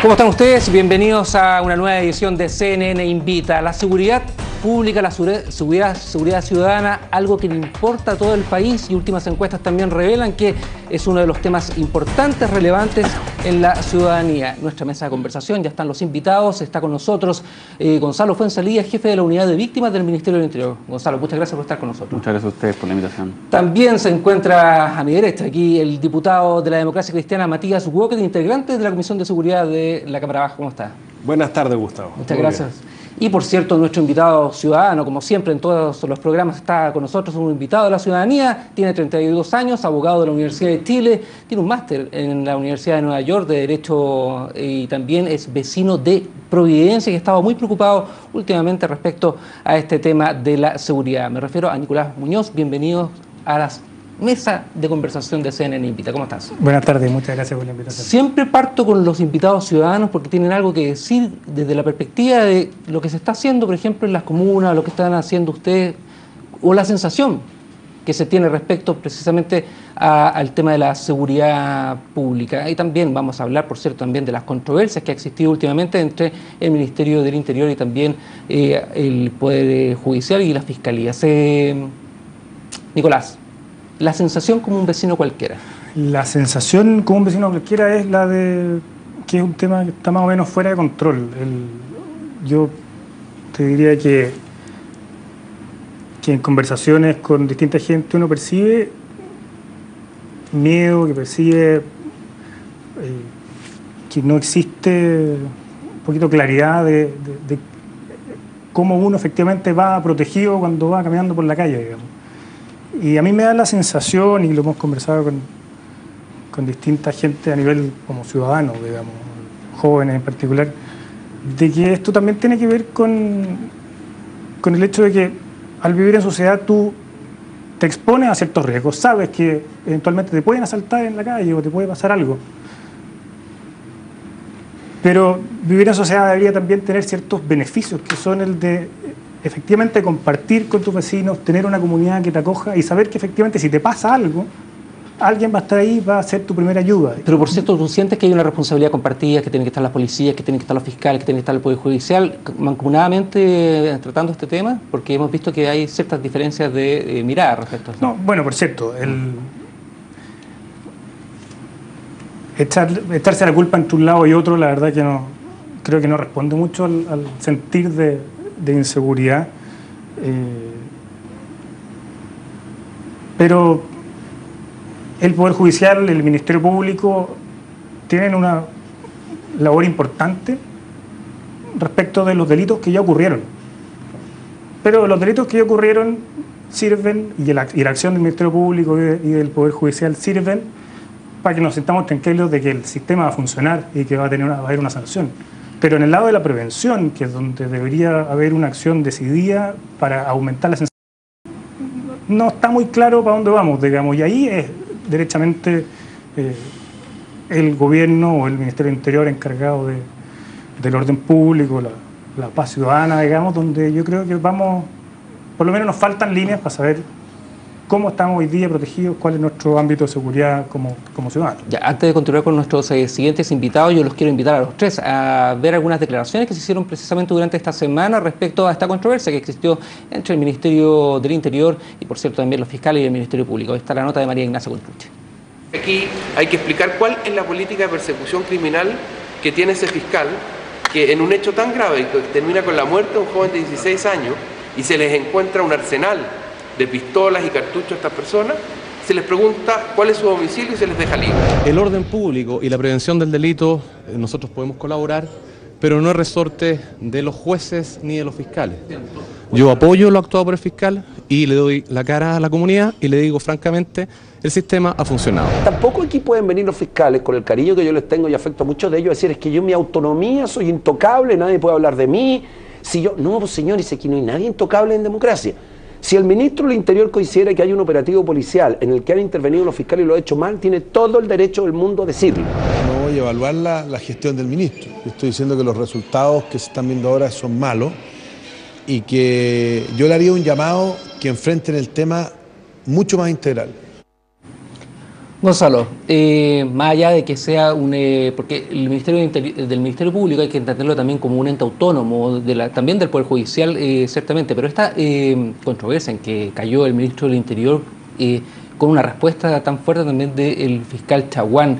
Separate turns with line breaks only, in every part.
¿Cómo están ustedes? Bienvenidos a una nueva edición de CNN Invita. La seguridad pública, la seguridad ciudadana, algo que le importa a todo el país, y últimas encuestas también revelan que es uno de los temas importantes, relevantes en la ciudadanía. Nuestra mesa de conversación, ya están los invitados, está con nosotros Gonzalo Fuenzalía, jefe de la Unidad de Víctimas del Ministerio del Interior. Gonzalo, muchas gracias por estar con nosotros.
Muchas gracias a ustedes por la invitación.
También se encuentra a mi derecha aquí el diputado de la Democracia Cristiana, Matías Walker, integrante de la Comisión de Seguridad de la Cámara Baja. ¿Cómo está?
Buenas tardes, Gustavo.
Muchas gracias. Y por cierto, nuestro invitado ciudadano, como siempre en todos los programas, está con nosotros un invitado de la ciudadanía, tiene 32 años, abogado de la Universidad de Chile, tiene un máster en la Universidad de Nueva York de Derecho y también es vecino de Providencia, que estaba muy preocupado últimamente respecto a este tema de la seguridad. Me refiero a Nicolás Muñoz. Bienvenidos a la mesa de conversación de CNN Invita. ¿Cómo estás?
Buenas tardes, muchas gracias por la invitación.
Siempre parto con los invitados ciudadanos porque tienen algo que decir desde la perspectiva de lo que se está haciendo, por ejemplo, en las comunas, lo que están haciendo ustedes, o la sensación que se tiene respecto precisamente al tema de la seguridad pública. Y también vamos a hablar, por cierto, también de las controversias que ha existido últimamente entre el Ministerio del Interior y también el Poder Judicial y las Fiscalías. Nicolás, la sensación como un vecino cualquiera.
La sensación como un vecino cualquiera es la de que es un tema que está más o menos fuera de control. Yo te diría que en conversaciones con distinta gente uno percibe miedo, que percibe que no existe un poquito claridad de cómo uno efectivamente va protegido cuando va caminando por la calle, digamos. Y a mí me da la sensación, y lo hemos conversado con distinta gente a nivel como ciudadano, digamos, jóvenes en particular, de que esto también tiene que ver con el hecho de que al vivir en sociedad tú te expones a ciertos riesgos, sabes que eventualmente te pueden asaltar en la calle o te puede pasar algo. Pero vivir en sociedad debería también tener ciertos beneficios, que son el de efectivamente compartir con tus vecinos, tener una comunidad que te acoja y saber que efectivamente si te pasa algo, alguien va a estar ahí, va a ser tu primera ayuda.
Pero por cierto, ¿tú sientes que hay una responsabilidad compartida, que tienen que estar las policías, que tienen que estar los fiscales, que tienen que estar el Poder Judicial, mancomunadamente tratando este tema? Porque hemos visto que hay ciertas diferencias de mirada respecto a eso.
No, bueno, por cierto, echarse la culpa entre un lado y otro, la verdad que no, creo que no responde mucho al sentir de inseguridad, pero el Poder Judicial, el Ministerio Público tienen una labor importante respecto de los delitos que ya ocurrieron, pero los delitos que ya ocurrieron sirven, y la acción del Ministerio Público y del Poder Judicial sirven para que nos sintamos tranquilos de que el sistema va a funcionar y que va a haber una sanción. Pero en el lado de la prevención, que es donde debería haber una acción decidida para aumentar la sensibilidad, no está muy claro para dónde vamos, digamos, y ahí es derechamente el gobierno o el Ministerio del Interior encargado del orden público, la paz ciudadana, digamos, donde yo creo que vamos, por lo menos nos faltan líneas para saber cómo estamos hoy día protegidos, cuál es nuestro ámbito de seguridad como ciudadanos.
Ya, antes de continuar con nuestros siguientes invitados, yo los quiero invitar a los tres a ver algunas declaraciones que se hicieron precisamente durante esta semana respecto a esta controversia que existió entre el Ministerio del Interior y, por cierto, también los fiscales y el Ministerio Público. Ahí está la nota de María Ignacia Contruche.
Aquí hay que explicar cuál es la política de persecución criminal que tiene ese fiscal, que en un hecho tan grave que termina con la muerte de un joven de 16 años y se les encuentra un arsenal de pistolas y cartuchos a estas personas, se les pregunta cuál es su domicilio y se les deja libre.
El orden público y la prevención del delito, nosotros podemos colaborar, pero no es resorte de los jueces ni de los fiscales. Yo apoyo lo actuado por el fiscal y le doy la cara a la comunidad y le digo francamente, el sistema ha funcionado.
Tampoco aquí pueden venir los fiscales, con el cariño que yo les tengo y afecto a muchos de ellos, a decir, es que yo en mi autonomía soy intocable, nadie puede hablar de mí. Si yo, no, pues señores, aquí no hay nadie intocable en democracia. Si el ministro del Interior considera que hay un operativo policial en el que han intervenido los fiscales y lo ha hecho mal, tiene todo el derecho del mundo a decirlo.
No voy a evaluar la gestión del ministro. Estoy diciendo que los resultados que se están viendo ahora son malos y que yo le haría un llamado que enfrenten el tema mucho más integral.
Gonzalo, más allá de que sea porque el del Ministerio Público hay que entenderlo también como un ente autónomo, también del Poder Judicial, ciertamente, pero esta controversia en que cayó el ministro del Interior con una respuesta tan fuerte también del fiscal Chaguán,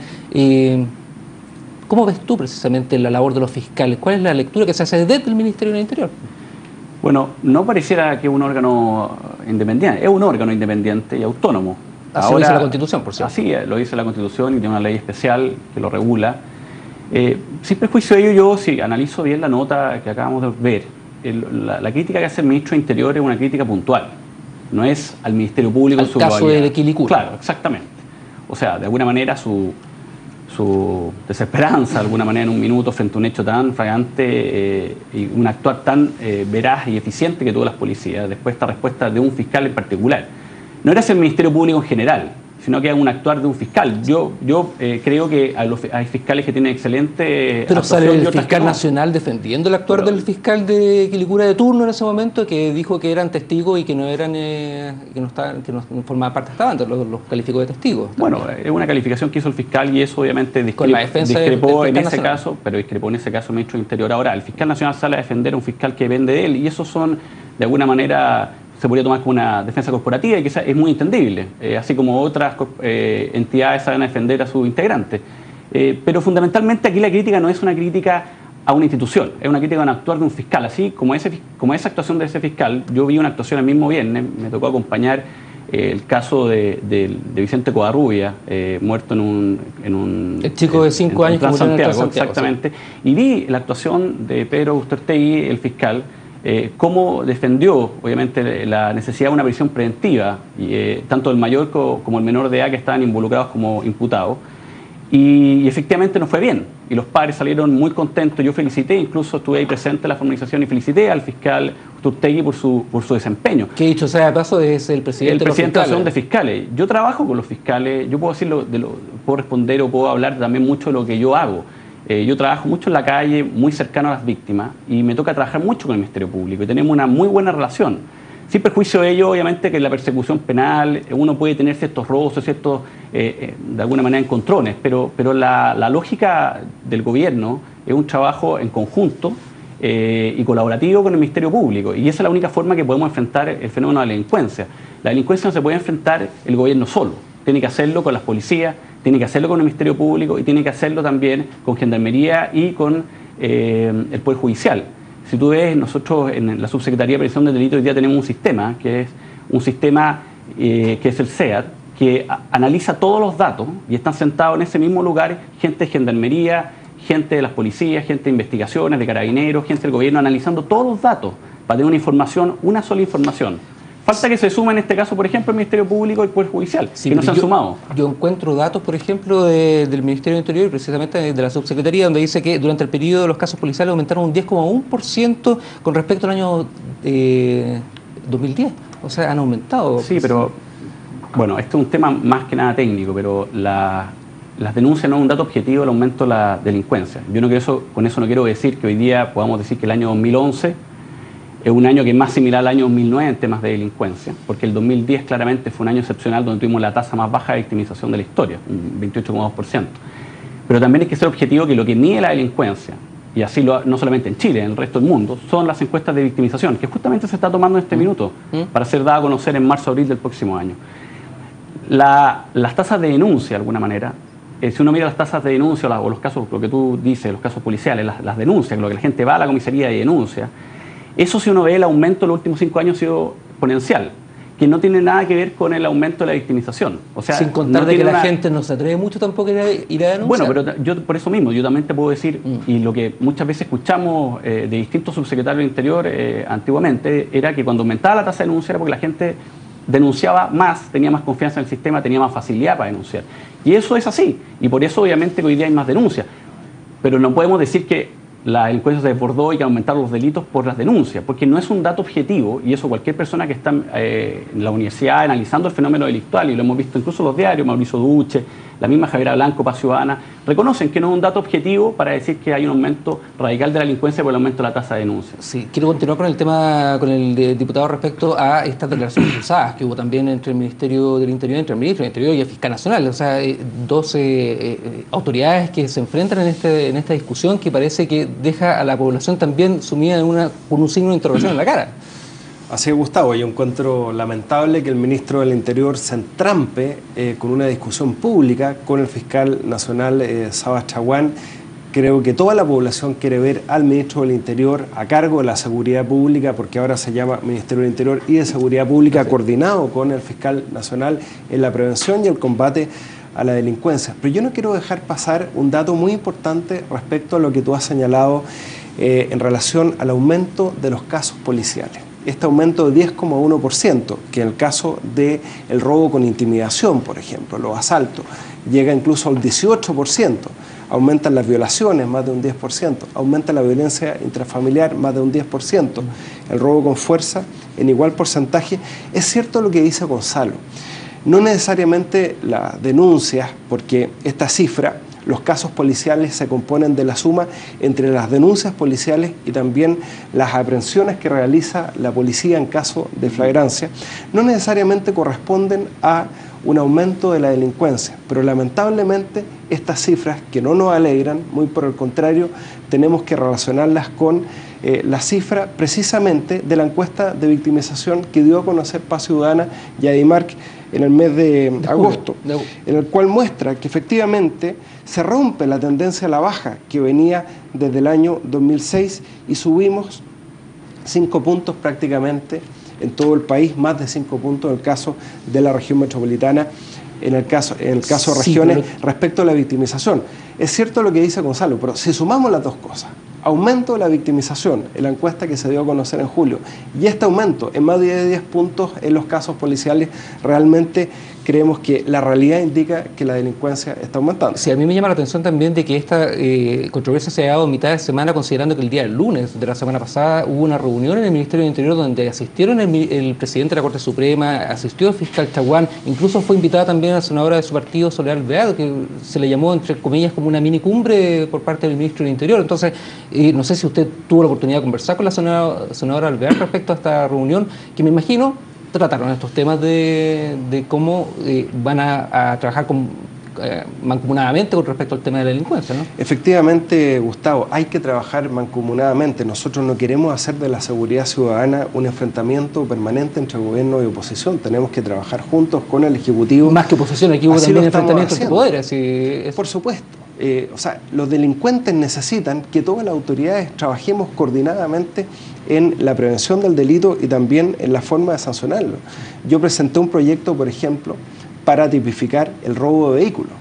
¿cómo ves tú precisamente la labor de los fiscales? ¿Cuál es la lectura que se hace desde el Ministerio del Interior?
Bueno, no pareciera que es un órgano independiente, es un órgano independiente y autónomo.
Así lo dice la Constitución, por cierto.
Así lo dice la Constitución y tiene una ley especial que lo regula. Sin perjuicio de ello, yo si analizo bien la nota que acabamos de ver, la crítica que hace el ministro de Interior es una crítica puntual, no es al Ministerio Público en su
globalidad. El caso de Quilicura.
Claro, exactamente. O sea, de alguna manera su desesperanza, de alguna manera en un minuto frente a un hecho tan flagrante y un actuar tan veraz y eficiente que tuvo las policías, después esta respuesta de un fiscal en particular. No era el Ministerio Público en general, sino que era un actuar de un fiscal. Yo creo que hay fiscales que tienen excelente...
Pero sale el fiscal nacional defendiendo el actuar del fiscal de Quilicura de turno en ese momento, que dijo que eran testigos y que no eran que no formaban parte, estaban, los calificó de testigos.
Bueno, es una calificación que hizo el fiscal y eso obviamente discrepó en ese caso, pero discrepó en ese caso el ministro del Interior. Ahora, el fiscal nacional sale a defender a un fiscal que depende de él y esos son, de alguna manera... se podría tomar como una defensa corporativa y que es muy entendible, así como otras entidades salen a defender a sus integrantes. Pero fundamentalmente aquí la crítica no es una crítica a una institución, es una crítica a un actuar de un fiscal. Así como esa actuación de ese fiscal, yo vi una actuación el mismo viernes, me tocó acompañar el caso de Vicente Covarrubia, muerto en un...
El chico de 5 años que murió en
Santiago, exactamente. Sí. Y vi la actuación de Pedro Augusto Ortegui, el fiscal, cómo defendió, obviamente, la necesidad de una prisión preventiva, tanto el mayor como el menor de edad que estaban involucrados como imputados. Y efectivamente no fue bien. Y los padres salieron muy contentos. Yo felicité, incluso estuve ahí presente en la formalización y felicité al fiscal Urtegui por su desempeño.
Que dicho sea de paso, es el presidente
de la Asociación de Fiscales. Yo trabajo con los fiscales, yo puedo decirlo, puedo responder o puedo hablar también mucho de lo que yo hago. Yo trabajo mucho en la calle, muy cercano a las víctimas, y me toca trabajar mucho con el Ministerio Público, y tenemos una muy buena relación. Sin perjuicio de ello, obviamente, que en la persecución penal uno puede tener ciertos roces, ciertos, de alguna manera, encontrones, pero la lógica del gobierno es un trabajo en conjunto y colaborativo con el Ministerio Público, y esa es la única forma que podemos enfrentar el fenómeno de la delincuencia. La delincuencia no se puede enfrentar el gobierno solo, tiene que hacerlo con las policías, tiene que hacerlo con el Ministerio Público y tiene que hacerlo también con Gendarmería y con el Poder Judicial. Si tú ves, nosotros en la Subsecretaría de Prevención de Delitos hoy día tenemos un sistema, que es un sistema que es el SEAD, que analiza todos los datos y están sentados en ese mismo lugar gente de Gendarmería, gente de las policías, gente de investigaciones, de carabineros, gente del gobierno, analizando todos los datos para tener una información, una sola información. Falta que se suma en este caso, por ejemplo, el Ministerio Público y el Poder Judicial, sí, que no se han sumado.
Yo encuentro datos, por ejemplo, del Ministerio del Interior, precisamente de la Subsecretaría, donde dice que durante el periodo de los casos policiales aumentaron un 10,1% con respecto al año 2010. O sea, han aumentado.
Sí, pero, bueno, esto es un tema más que nada técnico, pero las denuncias no es un dato objetivo del aumento de la delincuencia. Yo no quiero con eso no quiero decir que hoy día podamos decir que el año 2011... es un año que es más similar al año 2009 en temas de delincuencia, porque el 2010 claramente fue un año excepcional donde tuvimos la tasa más baja de victimización de la historia, un 28,2%. Pero también hay que ser objetivo que lo que mide la delincuencia, y así no solamente en Chile, en el resto del mundo, son las encuestas de victimización, que justamente se está tomando en este minuto para ser dada a conocer en marzo-abril del próximo año. Las tasas de denuncia, de alguna manera, si uno mira las tasas de denuncia o los casos, lo que tú dices, los casos policiales, las denuncias, lo que la gente va a la comisaría y denuncia, eso, si uno ve, el aumento en los últimos 5 años ha sido exponencial, que no tiene nada que ver con el aumento de la victimización. O sea,
sin contar no de que la gente no se atreve mucho tampoco a ir a denunciar.
Bueno, pero yo por eso mismo, yo también te puedo decir, y lo que muchas veces escuchamos de distintos subsecretarios del Interior antiguamente, era que cuando aumentaba la tasa de denuncia era porque la gente denunciaba más, tenía más confianza en el sistema, tenía más facilidad para denunciar. Y eso es así, y por eso obviamente hoy día hay más denuncias. Pero no podemos decir que la delincuencia se desbordó y que aumentaron los delitos por las denuncias, porque no es un dato objetivo, y eso cualquier persona que está en la universidad analizando el fenómeno delictual, y lo hemos visto incluso en los diarios, Mauricio Duche, la misma Javiera Blanco, Paz Ciudadana, reconocen que no es un dato objetivo para decir que hay un aumento radical de la delincuencia por el aumento de la tasa de denuncia.
Sí, quiero continuar con el tema, con el diputado respecto a estas declaraciones cruzadas que hubo también entre el Ministerio del Interior, entre el Ministro del Interior y el Fiscal Nacional. O sea, 12 autoridades que se enfrentan en esta discusión que parece que deja a la población también sumida con un signo de interrogación en la cara.
Así es, Gustavo, yo encuentro lamentable que el ministro del Interior se entrampe con una discusión pública con el fiscal nacional Sabas Chaguán. Creo que toda la población quiere ver al ministro del Interior a cargo de la seguridad pública, porque ahora se llama Ministerio del Interior y de Seguridad Pública, coordinado con el fiscal nacional en la prevención y el combate a la delincuencia. Pero yo no quiero dejar pasar un dato muy importante respecto a lo que tú has señalado en relación al aumento de los casos policiales. Este aumento de 10,1%, que en el caso del robo con intimidación, por ejemplo, los asaltos, llega incluso al 18%, aumentan las violaciones más de un 10%, aumenta la violencia intrafamiliar más de un 10%, el robo con fuerza en igual porcentaje. Es cierto lo que dice Gonzalo, no necesariamente las denuncias, porque esta cifra, los casos policiales se componen de la suma entre las denuncias policiales y también las aprehensiones que realiza la policía en caso de flagrancia, no necesariamente corresponden a un aumento de la delincuencia, pero lamentablemente estas cifras que no nos alegran, muy por el contrario, tenemos que relacionarlas con la cifra precisamente de la encuesta de victimización que dio a conocer Paz Ciudadana y Adimark en el mes de agosto, en el cual muestra que efectivamente se rompe la tendencia a la baja que venía desde el año 2006 y subimos 5 puntos prácticamente en todo el país, más de 5 puntos en el caso de la región metropolitana, en el caso de regiones, respecto a la victimización. Es cierto lo que dice Gonzalo, pero si sumamos las dos cosas, aumento de la victimización en la encuesta que se dio a conocer en julio y este aumento en más de 10 puntos en los casos policiales, realmente creemos que la realidad indica que la delincuencia está aumentando.
Sí, a mí me llama la atención también de que esta controversia se ha dado en mitad de semana, considerando que el día lunes de la semana pasada hubo una reunión en el Ministerio del Interior donde asistieron el presidente de la Corte Suprema, asistió el fiscal Chaguán, incluso fue invitada también a la senadora de su partido, Soledad Alvear, que se le llamó, entre comillas, como una mini cumbre por parte del ministro del Interior. Entonces, no sé si usted tuvo la oportunidad de conversar con la senadora Alvear respecto a esta reunión, que me imagino trataron estos temas de cómo van a trabajar mancomunadamente con respecto al tema de la delincuencia, ¿no?
Efectivamente, Gustavo, hay que trabajar mancomunadamente. Nosotros no queremos hacer de la seguridad ciudadana un enfrentamiento permanente entre gobierno y oposición. Tenemos que trabajar juntos con el Ejecutivo.
Más que oposición, aquí hubo también enfrentamientos de poderes.
Por supuesto. O sea, los delincuentes necesitan que todas las autoridades trabajemos coordinadamente en la prevención del delito y también en la forma de sancionarlo. Yo presenté un proyecto, por ejemplo, para tipificar el robo de vehículos.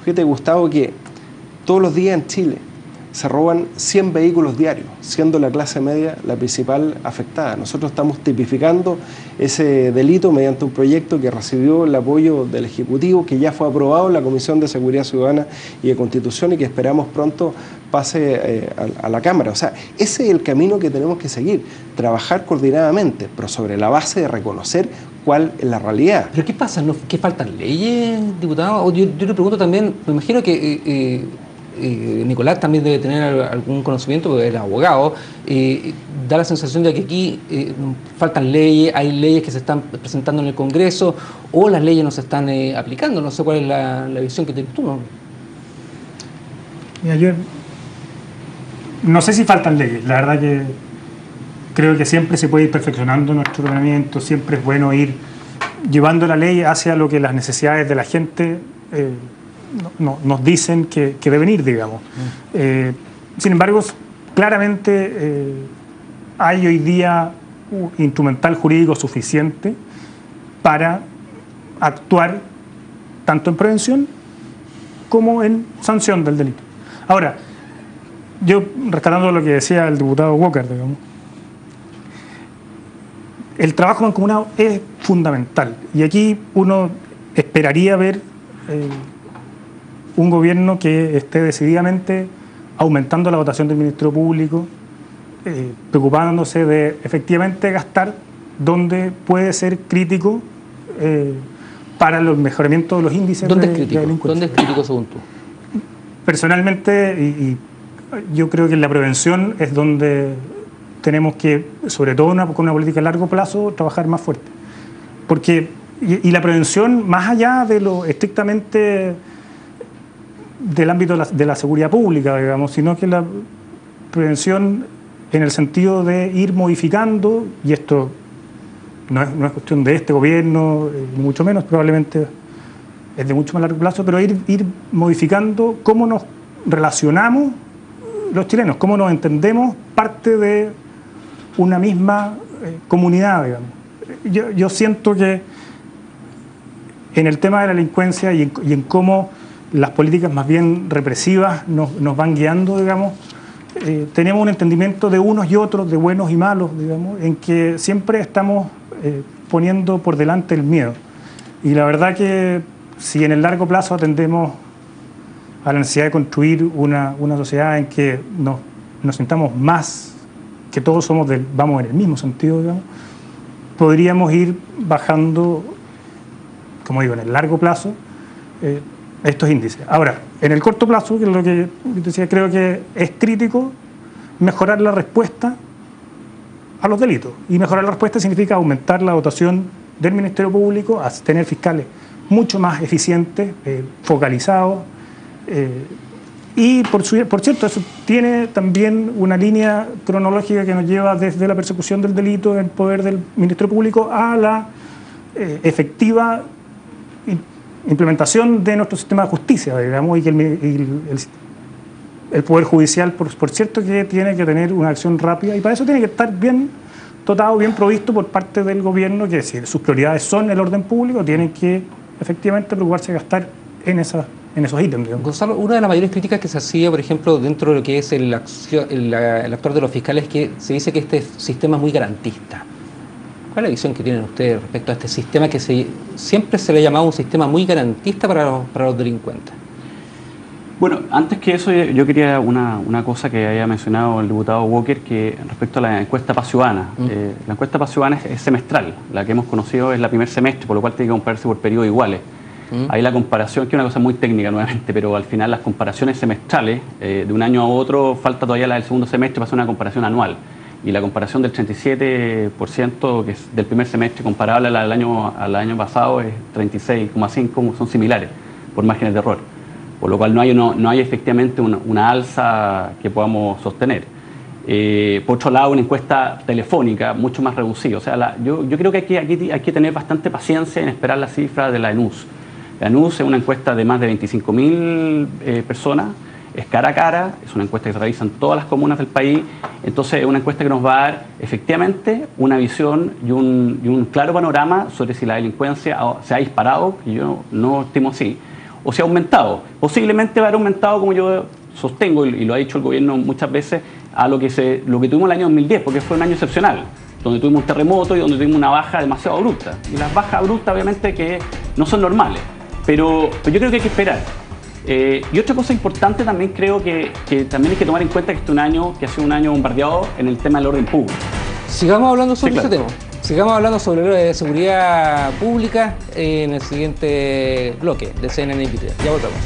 Fíjate, Gustavo, que todos los días en Chile se roban 100 vehículos diarios, siendo la clase media la principal afectada. Nosotros estamos tipificando ese delito mediante un proyecto que recibió el apoyo del Ejecutivo, que ya fue aprobado en la Comisión de Seguridad Ciudadana y de Constitución y que esperamos pronto pase a la Cámara. O sea, ese es el camino que tenemos que seguir, trabajar coordinadamente, pero sobre la base de reconocer cuál es la realidad.
¿Pero qué pasa? ¿Qué faltan leyes, diputado? Yo le pregunto también, me imagino que Nicolás también debe tener algún conocimiento, porque es abogado, da la sensación de que aquí faltan leyes, hay leyes que se están presentando en el Congreso o las leyes no se están aplicando. No sé cuál es la visión que tienes tú, ¿no?
Mira, yo no sé si faltan leyes, la verdad que creo que siempre se puede ir perfeccionando nuestro ordenamiento, siempre es bueno ir llevando la ley hacia lo que las necesidades de la gente nos dicen que deben ir, digamos. Sin embargo, claramente hay hoy día un instrumental jurídico suficiente para actuar tanto en prevención como en sanción del delito. Ahora, yo rescatando lo que decía el diputado Walker, digamos, el trabajo mancomunado es fundamental y aquí uno esperaría ver un gobierno que esté decididamente aumentando la dotación del Ministerio Público, preocupándose de efectivamente gastar donde puede ser crítico para el mejoramiento de los índices
¿Dónde
de
es crítico?
delincuencia.
¿Dónde es crítico según tú?
Personalmente, y yo creo que en la prevención es donde tenemos que, sobre todo con una política a largo plazo, trabajar más fuerte. Porque, y la prevención, más allá de lo estrictamente del ámbito de la seguridad pública, digamos, sino que la prevención en el sentido de ir modificando, y esto no es cuestión de este gobierno, ni mucho menos, probablemente es de mucho más largo plazo, pero ir modificando cómo nos relacionamos los chilenos, cómo nos entendemos parte de una misma comunidad, digamos. Yo siento que en el tema de la delincuencia y en cómo las políticas más bien represivas nos van guiando, digamos, tenemos un entendimiento de unos y otros, de buenos y malos, digamos, en que siempre estamos poniendo por delante el miedo. Y la verdad que si en el largo plazo atendemos a la necesidad de construir una sociedad en que nos sintamos más, que todos vamos en el mismo sentido, digamos, podríamos ir bajando, como digo, en el largo plazo, estos índices. Ahora, en el corto plazo, que es lo que yo decía, creo que es crítico mejorar la respuesta a los delitos. Y mejorar la respuesta significa aumentar la dotación del Ministerio Público, a tener fiscales mucho más eficientes, focalizados. Y por cierto, eso tiene también una línea cronológica que nos lleva desde la persecución del delito en poder del Ministerio Público a la efectiva implementación de nuestro sistema de justicia, digamos, y que el Poder Judicial, por cierto, que tiene que tener una acción rápida, y para eso tiene que estar bien dotado, bien provisto por parte del gobierno, que si sus prioridades son el orden público, tienen que efectivamente preocuparse de gastar en esos ítems, digamos.
Gonzalo, una de las mayores críticas que se hacía, por ejemplo, dentro de lo que es el actuar de los fiscales, es que se dice que este sistema es muy garantista. ¿Cuál es la visión que tienen ustedes respecto a este sistema que siempre se le ha llamado un sistema muy garantista para los delincuentes?
Bueno, antes que eso, yo quería una cosa que había mencionado el diputado Walker, que respecto a la encuesta Paz Ciudadana. La encuesta Paz Ciudadana es semestral, la que hemos conocido es la primer semestre, por lo cual tiene que compararse por periodos iguales. Ahí la comparación, que es una cosa muy técnica nuevamente, pero al final las comparaciones semestrales, de un año a otro, falta todavía la del segundo semestre para hacer una comparación anual. Y la comparación del 37%, que es del primer semestre, comparable al año pasado, es 36,5%, son similares, por márgenes de error. Por lo cual no hay efectivamente una alza que podamos sostener. Por otro lado, una encuesta telefónica mucho más reducida. O sea, yo creo que aquí hay que tener bastante paciencia en esperar las cifras de la ENUS. La ENUS es una encuesta de más de 25.000 personas, es cara a cara, es una encuesta que se realiza en todas las comunas del país, entonces es una encuesta que nos va a dar efectivamente una visión y un claro panorama sobre si la delincuencia se ha disparado, que yo no estimo así, o se ha aumentado. Posiblemente va a haber aumentado, como yo sostengo, y lo ha dicho el gobierno muchas veces, a lo que tuvimos el año 2010, porque fue un año excepcional, donde tuvimos un terremoto y donde tuvimos una baja demasiado abrupta. Y las bajas abruptas obviamente que no son normales, pero yo creo que hay que esperar. Y otra cosa importante también creo que también hay que tomar en cuenta que este un año que ha sido un año bombardeado en el tema del orden público.
Sigamos hablando sobre
Sí, claro.
este tema. Sigamos hablando sobre seguridad pública en el siguiente bloque de CNN Invita. Ya volvemos.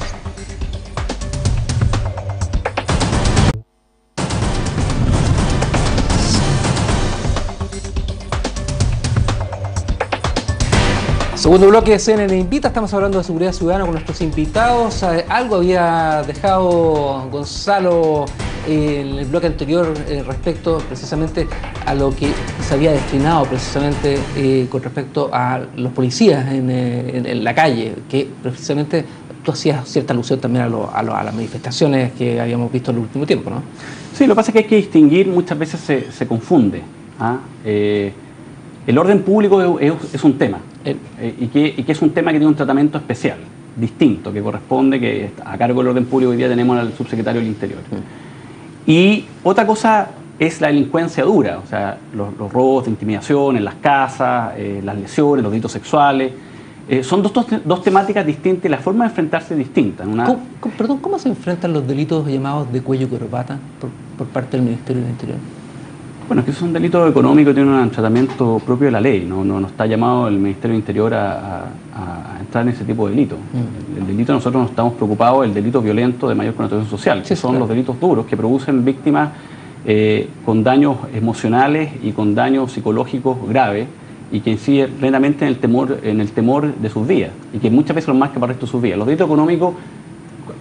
Segundo bloque de CNN Invita, estamos hablando de seguridad ciudadana con nuestros invitados. Algo había dejado Gonzalo en el bloque anterior respecto precisamente a lo que se había destinado precisamente con respecto a los policías en la calle, que precisamente tú hacías cierta alusión también a las manifestaciones que habíamos visto en el último tiempo, ¿no?
Sí, lo que pasa es que hay que distinguir, muchas veces se confunde. El orden público es un tema, y que es un tema que tiene un tratamiento especial, distinto, que corresponde, que a cargo del orden público hoy día tenemos al subsecretario del Interior. Y otra cosa es la delincuencia dura, o sea, los robos de intimidación en las casas, las lesiones, los delitos sexuales. Son dos temáticas distintas y la forma de enfrentarse es distinta.
¿Cómo se enfrentan los delitos llamados de cuello y corbata por parte del Ministerio del Interior?
Bueno, es que es un delito económico, tiene un tratamiento propio de la ley, no está llamado el Ministerio del Interior a entrar en ese tipo de delito. El delito, nosotros nos estamos preocupados del delito violento de mayor connotación social, que son los delitos duros que producen víctimas con daños emocionales y con daños psicológicos graves y que inciden plenamente en el temor de sus vidas y que muchas veces lo más que para el resto de sus vidas. Los delitos económicos,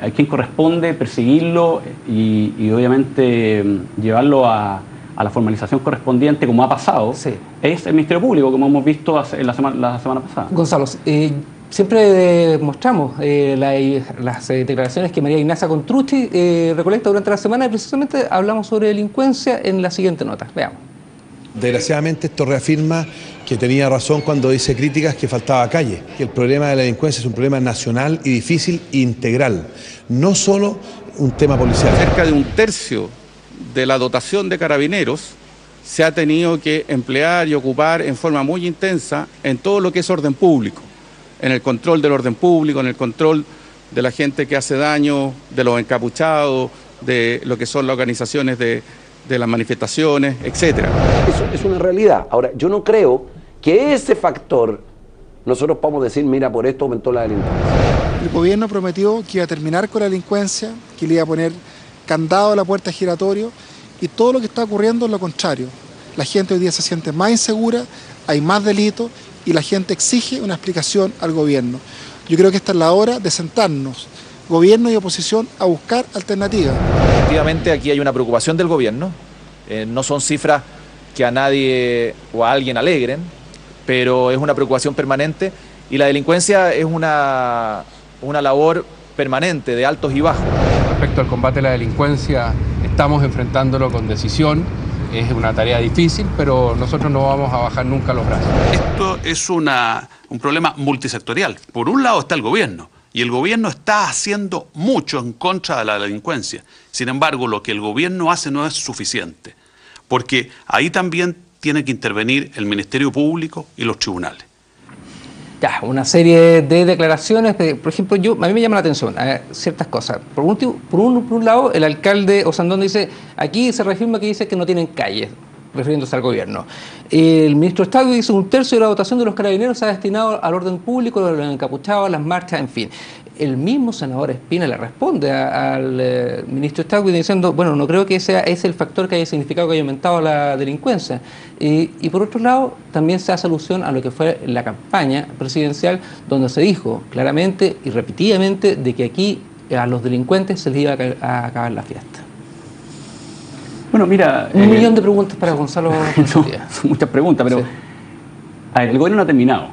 a quien corresponde perseguirlo y obviamente llevarlo a la formalización correspondiente, como ha pasado, es el Ministerio Público, como hemos visto la semana pasada.
Gonzalo, siempre mostramos las declaraciones que María Ignacia Contrucci recolecta durante la semana y precisamente hablamos sobre delincuencia en la siguiente nota. Veamos.
Desgraciadamente esto reafirma que tenía razón cuando dice críticas que faltaba calle, que el problema de la delincuencia es un problema nacional y difícil e integral, no solo un tema policial.
Cerca de un tercio de la dotación de carabineros se ha tenido que emplear y ocupar en forma muy intensa en todo lo que es orden público, en el control del orden público, en el control de la gente que hace daño, de los encapuchados, de lo que son las organizaciones de las manifestaciones, etcétera.
Eso es una realidad. Ahora, yo no creo que ese factor nosotros podamos decir, mira, por esto aumentó la delincuencia.
El gobierno prometió que iba a terminar con la delincuencia, que le iba a poner candado a la puerta giratorio, y todo lo que está ocurriendo es lo contrario. La gente hoy día se siente más insegura, hay más delitos y la gente exige una explicación al gobierno. Yo creo que esta es la hora de sentarnos, gobierno y oposición, a buscar alternativas.
Efectivamente, aquí hay una preocupación del gobierno, no son cifras que a nadie o a alguien alegren, pero es una preocupación permanente y la delincuencia es una labor permanente de altos y bajos.
Respecto al combate a la delincuencia, estamos enfrentándolo con decisión, es una tarea difícil, pero nosotros no vamos a bajar nunca los brazos.
Esto es un problema multisectorial. Por un lado está el gobierno, y el gobierno está haciendo mucho en contra de la delincuencia. Sin embargo, lo que el gobierno hace no es suficiente, porque ahí también tiene que intervenir el Ministerio Público y los tribunales.
Ya, una serie de declaraciones, por ejemplo, a mí me llama la atención ciertas cosas. Por un lado, el alcalde Osandón dice, aquí se reafirma que dice que no tienen calles, refiriéndose al gobierno. El ministro Estagui dice, un tercio de la dotación de los carabineros se ha destinado al orden público, a los encapuchados, a las marchas, en fin. El mismo senador Espina le responde al ministro Estagui diciendo, bueno, no creo que sea ese el factor que haya significado que haya aumentado la delincuencia. Y por otro lado, también se hace alusión a lo que fue la campaña presidencial, donde se dijo claramente y repetidamente de que aquí a los delincuentes se les iba a acabar la fiesta.
Bueno, mira...
Un millón de preguntas para Gonzalo.
Son muchas preguntas, pero... Sí. A ver, el gobierno no ha terminado.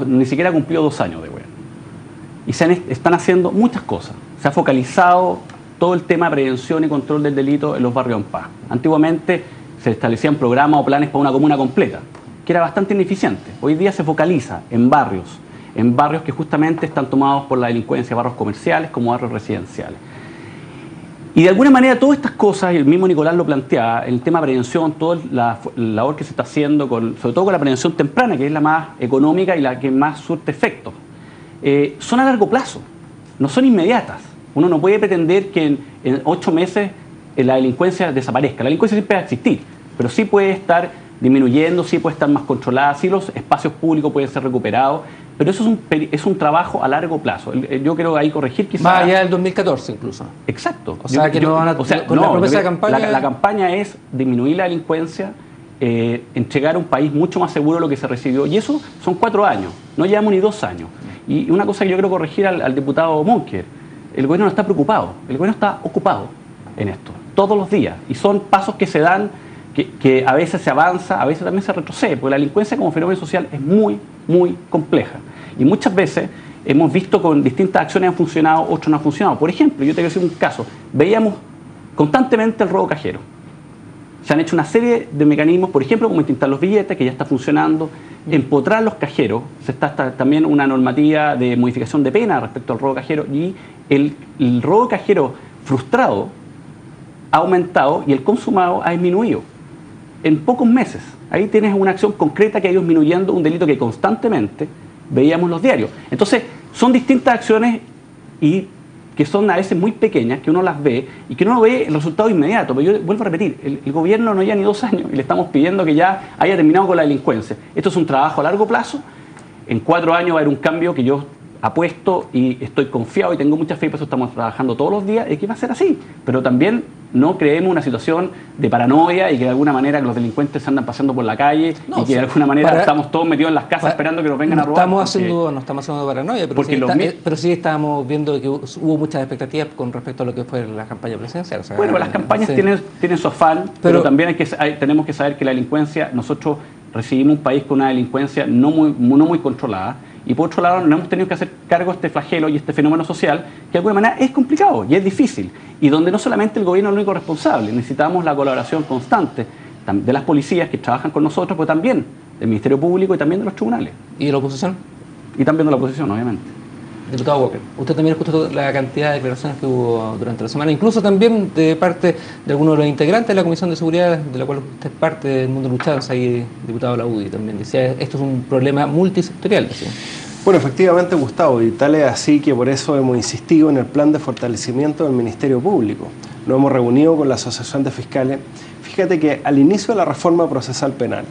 Ni siquiera ha cumplido 2 años de gobierno. Y están haciendo muchas cosas. Se ha focalizado todo el tema de prevención y control del delito en los barrios en paz. Antiguamente se establecían programas o planes para una comuna completa, que era bastante ineficiente. Hoy día se focaliza en barrios que justamente están tomados por la delincuencia, barrios comerciales como barrios residenciales. Y de alguna manera todas estas cosas, y el mismo Nicolás lo planteaba, el tema de prevención, toda la labor que se está haciendo, sobre todo con la prevención temprana, que es la más económica y la que más surte efectos, son a largo plazo, no son inmediatas. Uno no puede pretender que en 8 meses la delincuencia desaparezca. La delincuencia siempre va a existir, pero sí puede estar disminuyendo, sí puede estar más controlada, sí los espacios públicos pueden ser recuperados, pero eso es un trabajo a largo plazo. Yo creo ahí corregir quizás...
Más allá del 2014 incluso.
Exacto.
O sea, que no van a... con la promesa de campaña...
La campaña es disminuir la delincuencia, entregar un país mucho más seguro de lo que se recibió. Y eso son 4 años, no llevamos ni 2 años. Y una cosa que yo quiero corregir al diputado Monker, el gobierno no está preocupado, el gobierno está ocupado en esto, todos los días. Y son pasos que se dan, que a veces se avanza, a veces también se retrocede, porque la delincuencia como fenómeno social es muy, muy compleja. Y muchas veces hemos visto con distintas acciones han funcionado, otras no han funcionado. Por ejemplo, yo te voy a decir un caso, veíamos constantemente el robo cajero. Se han hecho una serie de mecanismos, por ejemplo, como instintar los billetes, que ya está funcionando, empotrar los cajeros, se está también una normativa de modificación de pena respecto al robo cajero, y el robo cajero frustrado ha aumentado y el consumado ha disminuido en pocos meses. Ahí tienes una acción concreta que ha ido disminuyendo un delito que constantemente veíamos en los diarios. Entonces, son distintas acciones y que son a veces muy pequeñas, que uno las ve y que uno no ve el resultado inmediato. Pero yo vuelvo a repetir, el gobierno no lleva ni 2 años y le estamos pidiendo que ya haya terminado con la delincuencia. Esto es un trabajo a largo plazo. En 4 años va a haber un cambio que yo apuesto y estoy confiado y tengo mucha fe, y por eso estamos trabajando todos los días, y que va a ser así. Pero también no creemos una situación de paranoia y que de alguna manera los delincuentes se andan paseando por la calle y que de alguna manera estamos todos metidos en las casas esperando que nos vengan a robar.
No estamos haciendo paranoia, pero sí estábamos viendo que hubo muchas expectativas con respecto a lo que fue la campaña presidencial. O sea,
bueno, las campañas tienen su afán, pero también tenemos que saber que la delincuencia, nosotros recibimos un país con una delincuencia no muy controlada. Y por otro lado, no hemos tenido que hacer cargo de este flagelo y este fenómeno social, que de alguna manera es complicado y es difícil. Y donde no solamente el gobierno es el único responsable, necesitamos la colaboración constante de las policías que trabajan con nosotros, pero también del Ministerio Público y también de los tribunales.
¿Y de la oposición?
Y también de la oposición, obviamente.
Diputado Walker, usted también escuchó la cantidad de declaraciones que hubo durante la semana, incluso también de parte de algunos de los integrantes de la Comisión de Seguridad, de la cual usted es parte del Mundo Luchado, ahí diputado de la UDI también decía, esto es un problema multisectorial, decía.
Bueno, efectivamente, Gustavo, y tal es así que por eso hemos insistido en el plan de fortalecimiento del Ministerio Público. Nos hemos reunido con la Asociación de Fiscales. Fíjate que al inicio de la reforma procesal penal,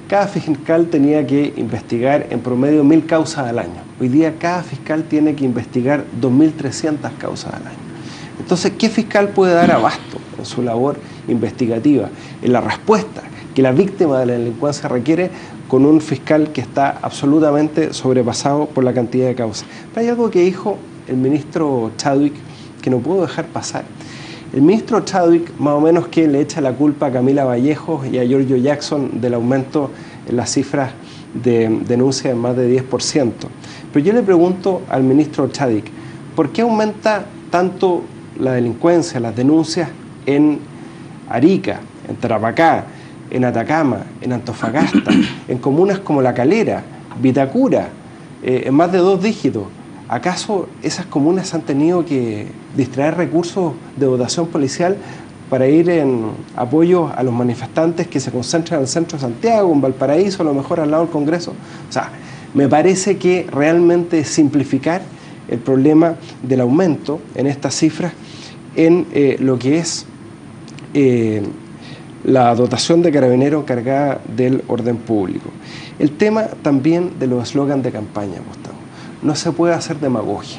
cada fiscal tenía que investigar en promedio 1.000 causas al año. Hoy día cada fiscal tiene que investigar 2.300 causas al año. Entonces, ¿qué fiscal puede dar abasto en su labor investigativa, en la respuesta que la víctima de la delincuencia requiere, con un fiscal que está absolutamente sobrepasado por la cantidad de causas? Pero hay algo que dijo el ministro Chadwick que no puedo dejar pasar. El ministro Chadwick, más o menos, que le echa la culpa a Camila Vallejos y a Giorgio Jackson del aumento en las cifras de denuncia en más de 10%. Pero yo le pregunto al ministro Chadwick, ¿por qué aumenta tanto la delincuencia, las denuncias en Arica, en Tarapacá, en Atacama, en Antofagasta, en comunas como La Calera, Vitacura, en más de 2 dígitos? ¿Acaso esas comunas han tenido que distraer recursos de dotación policial para ir en apoyo a los manifestantes que se concentran en el centro de Santiago, en Valparaíso, a lo mejor al lado del Congreso? O sea, me parece que realmente simplificar el problema del aumento en estas cifras en lo que es la dotación de carabineros encargada del orden público. El tema también de los eslogans de campaña, Gustavo. No se puede hacer demagogia,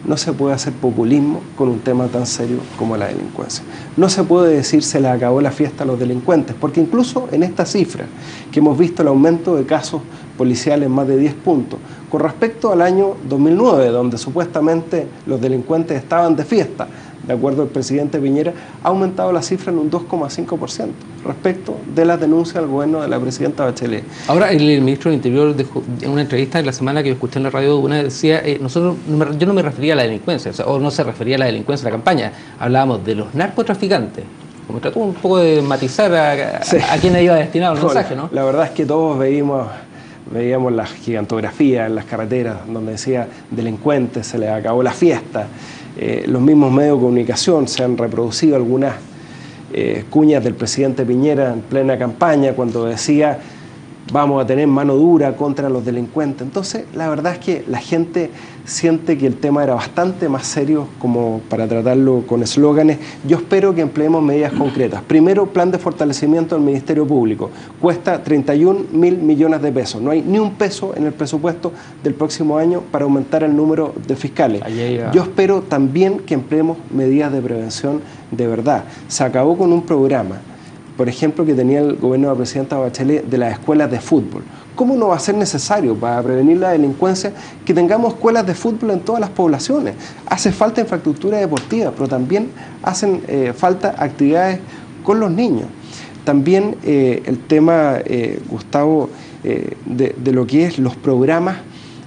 no se puede hacer populismo con un tema tan serio como la delincuencia. No se puede decir se les acabó la fiesta a los delincuentes, porque incluso en esta cifra que hemos visto el aumento de casos policiales más de 10 puntos, con respecto al año 2009, donde supuestamente los delincuentes estaban de fiesta, de acuerdo al presidente Piñera, ha aumentado la cifra en un 2,5% respecto de las denuncias al gobierno de la presidenta Bachelet.
Ahora, el ministro del Interior, en una entrevista de la semana que yo escuché en la radio, una decía, yo no me refería a la delincuencia, o no se refería a la delincuencia de la campaña, hablábamos de los narcotraficantes. Como trató un poco de matizar a quién iba destinado el mensaje, ¿no?
La verdad es que todos veíamos las gigantografías en las carreteras donde decía delincuentes, se les acabó la fiesta. Los mismos medios de comunicación se han reproducido algunas cuñas del presidente Piñera en plena campaña cuando decía vamos a tener mano dura contra los delincuentes. Entonces, la verdad es que la gente siente que el tema era bastante más serio como para tratarlo con eslóganes. Yo espero que empleemos medidas concretas. Primero, plan de fortalecimiento del Ministerio Público. Cuesta 31.000 millones de pesos. No hay ni un peso en el presupuesto del próximo año para aumentar el número de fiscales. Yo espero también que empleemos medidas de prevención de verdad. Se acabó con un programa, por ejemplo, que tenía el gobierno de la presidenta Bachelet de las escuelas de fútbol. ¿Cómo no va a ser necesario para prevenir la delincuencia que tengamos escuelas de fútbol en todas las poblaciones? Hace falta infraestructura deportiva, pero también hacen falta actividades con los niños. También el tema, Gustavo, de lo que es los programas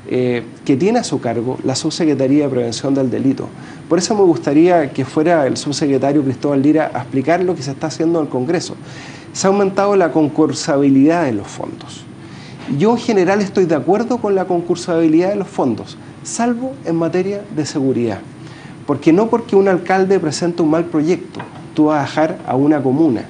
que tiene a su cargo la Subsecretaría de Prevención del Delito. Por eso me gustaría que fuera el subsecretario Cristóbal Lira a explicar lo que se está haciendo en el Congreso. Se ha aumentado la concursabilidad de los fondos. Yo en general estoy de acuerdo con la concursabilidad de los fondos, salvo en materia de seguridad. Porque no porque un alcalde presente un mal proyecto, tú vas a dejar a una comuna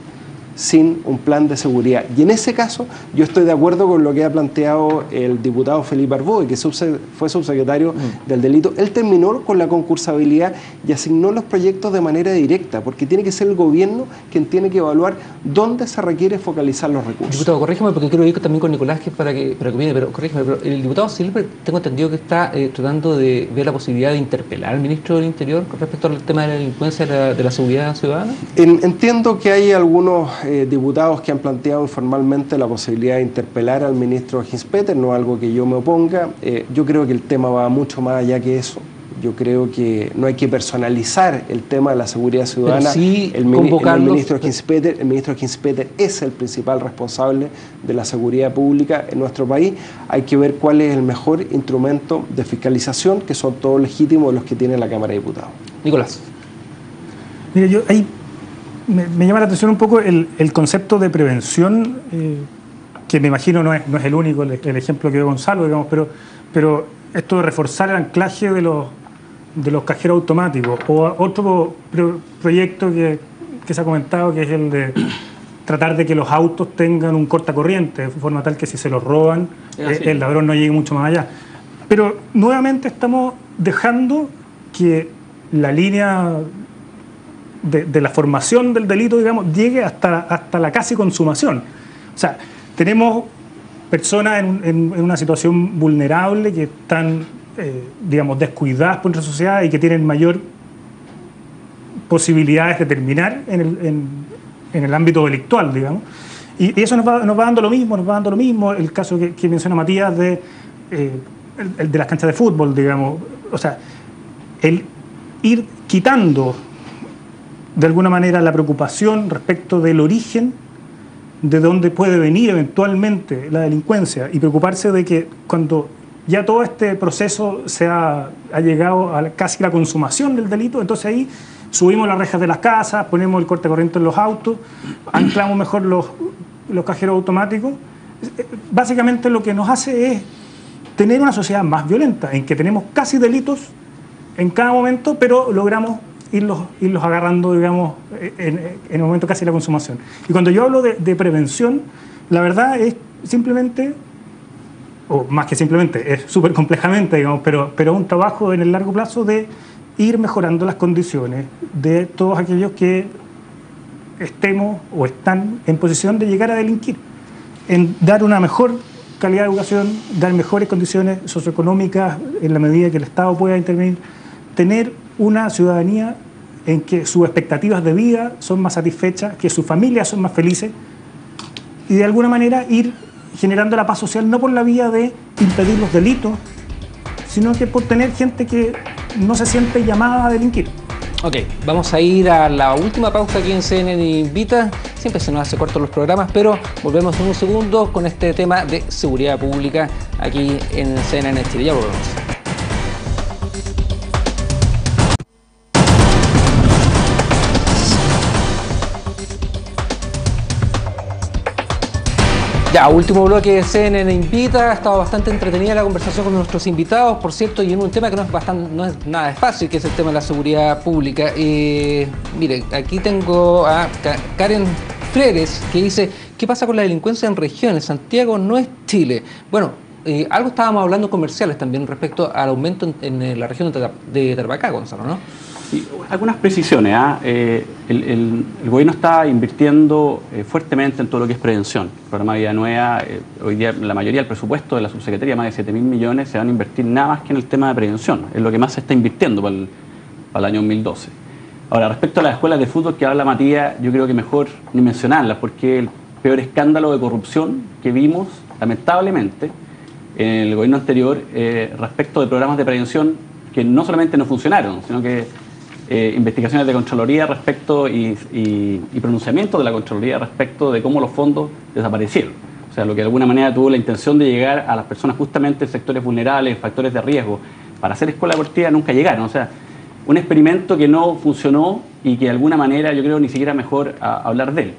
sin un plan de seguridad. Y en ese caso yo estoy de acuerdo con lo que ha planteado el diputado Felipe Arboe, que fue subsecretario del delito. Él terminó con la concursabilidad y asignó los proyectos de manera directa, porque tiene que ser el gobierno quien tiene que evaluar dónde se requiere focalizar los recursos.
Diputado, corrígeme porque quiero ir también con Nicolás, que es para que viene, pero corrígeme, pero el diputado Silver, tengo entendido que está tratando de ver la posibilidad de interpelar al ministro del Interior con respecto al tema de la delincuencia de la seguridad ciudadana.
Entiendo que hay algunos diputados que han planteado informalmente la posibilidad de interpelar al ministro Hinspeter, no algo que yo me oponga. Yo creo que el tema va mucho más allá que eso. Yo creo que no hay que personalizar el tema de la seguridad ciudadana.
Sí,
el ministro Hinspeter es el principal responsable de la seguridad pública en nuestro país. Hay que ver cuál es el mejor instrumento de fiscalización, que son todos legítimos los que tiene la Cámara de Diputados.
Nicolás.
Mira, yo ahí me llama la atención un poco el concepto de prevención, que me imagino no es el único, el ejemplo que dio Gonzalo, digamos, pero esto de reforzar el anclaje de los cajeros automáticos, o otro proyecto que se ha comentado, que es el de tratar de que los autos tengan un cortacorriente, de forma tal que si se los roban, el ladrón no llegue mucho más allá. Pero nuevamente estamos dejando que la línea de la formación del delito, digamos, llegue hasta la casi consumación. O sea, tenemos personas en una situación vulnerable que están, digamos, descuidadas por nuestra sociedad y que tienen mayor posibilidades de terminar en el ámbito delictual, digamos. Y eso nos va dando lo mismo, el caso que menciona Matías de las canchas de fútbol, digamos. O sea, el ir quitando de alguna manera la preocupación respecto del origen de dónde puede venir eventualmente la delincuencia y preocuparse de que cuando ya todo este proceso ha llegado a casi la consumación del delito, entonces ahí subimos las rejas de las casas, ponemos el cortacorriente en los autos, anclamos mejor los cajeros automáticos. Básicamente lo que nos hace es tener una sociedad más violenta, en que tenemos casi delitos en cada momento, pero logramos irlos agarrando, digamos, en el momento casi de la consumación. Y cuando yo hablo de prevención, la verdad es simplemente, o más que simplemente, es súper complejamente, digamos, pero un trabajo en el largo plazo de ir mejorando las condiciones de todos aquellos que estemos o están en posición de llegar a delinquir, en dar una mejor calidad de educación, dar mejores condiciones socioeconómicas en la medida que el Estado pueda intervenir, tener una ciudadanía en que sus expectativas de vida son más satisfechas, que sus familias son más felices, y de alguna manera ir generando la paz social, no por la vía de impedir los delitos, sino que por tener gente que no se siente llamada a delinquir.
Ok, vamos a ir a la última pausa aquí en CNN Invita. Siempre se nos hace cortos los programas, pero volvemos en un segundo con este tema de seguridad pública aquí en CNN Chile. Ya volvemos. Ya, último bloque de CNN Invita. Ha estado bastante entretenida la conversación con nuestros invitados, por cierto, y en un tema que no es nada fácil, que es el tema de la seguridad pública. Mire, aquí tengo a Karen Freres, que dice: ¿qué pasa con la delincuencia en regiones? Santiago no es Chile. Bueno, algo estábamos hablando comerciales también respecto al aumento en la región de Tarapacá, Gonzalo, ¿no?
Sí, algunas precisiones. El gobierno está invirtiendo fuertemente en todo lo que es prevención. El programa Vida Nueva, hoy día la mayoría del presupuesto de la subsecretaría, más de 7.000 millones, se van a invertir nada más que en el tema de prevención. Es lo que más se está invirtiendo para el año 2012. Ahora, respecto a las escuelas de fútbol que habla Matías, yo creo que mejor ni mencionarlas, porque el peor escándalo de corrupción que vimos, lamentablemente, en el gobierno anterior, respecto de programas de prevención que no solamente no funcionaron, sino que investigaciones de Contraloría respecto y pronunciamiento de la Contraloría respecto de cómo los fondos desaparecieron. O sea, lo que de alguna manera tuvo la intención de llegar a las personas justamente en sectores vulnerables, factores de riesgo, para hacer escuela deportiva nunca llegaron. O sea, un experimento que no funcionó y que de alguna manera yo creo ni siquiera mejor hablar de